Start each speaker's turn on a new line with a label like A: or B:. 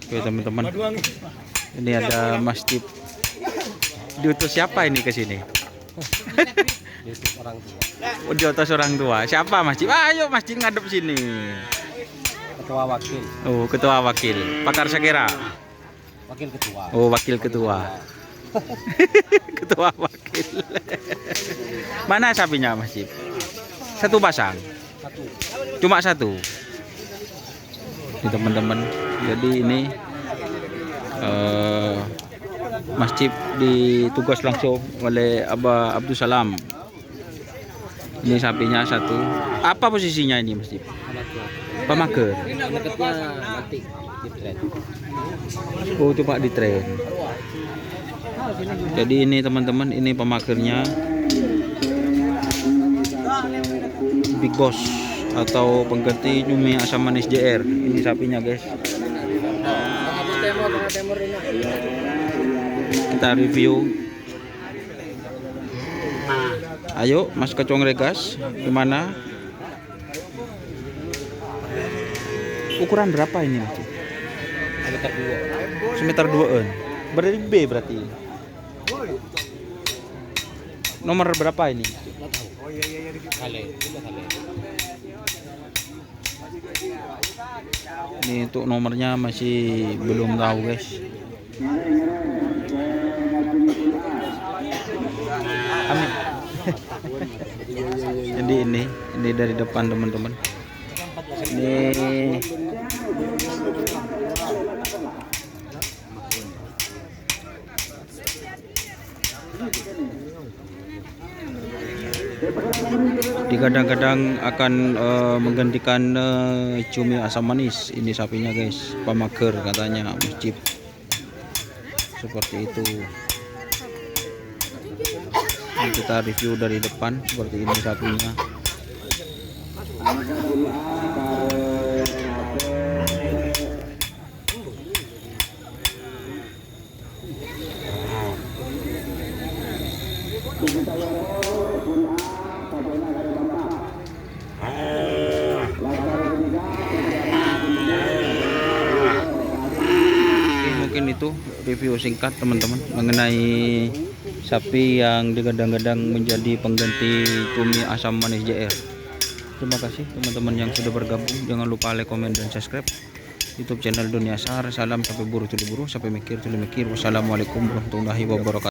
A: Oke teman-teman, ini ada masjid. Diutus siapa ini ke sini?
B: Diutus orang tua.
A: Diutus orang tua. Siapa masjid? Ayo masjid ngadep sini.
B: Ketua wakil.
A: Oh, ketua wakil. Pakar Syakira.
B: Wakil ketua.
A: Oh, wakil ketua. Ketua wakil. Mana sapinya masjid? Satu pasang.
B: Satu.
A: Cuma satu. Ini teman-teman. Jadi ini masjid ditugas langsung oleh Abah Abdul Salam. Ini sapinya satu. Apa posisinya ini masjid? Pemager.
B: Dekatnya mati di tren.
A: Oh, itu Pak di tren. Jadi ini teman-teman, ini pemagernya Big Boss atau pengganti cumi asam manis JR. Ini sapinya guys. Kita review. Ayo Mas Kecong Regas, gimana? Ukuran berapa ini Mas?
B: Sekitar 2.
A: Semeter 2an. Berarti B berarti. Nomor berapa ini?
B: Kale.
A: Ini untuk nomornya masih belum tahu guys. Amin. Jadi ini dari depan teman-teman. Ini digadang-gadang akan menggantikan cumi asam manis. Ini sapinya guys, pemager katanya masjid. Seperti itu. Ini kita review dari depan seperti ini sapinya. Mungkin itu review singkat teman-teman mengenai sapi yang digadang-gadang menjadi pengganti cumi asam manis JR. Terima kasih teman-teman yang sudah bergabung. Jangan lupa like, komen, dan subscribe YouTube channel Dunia Sar. Salam sampai buru tuli buru, sampai mikir tuli mikir. Wassalamualaikum warahmatullahi wabarakatuh.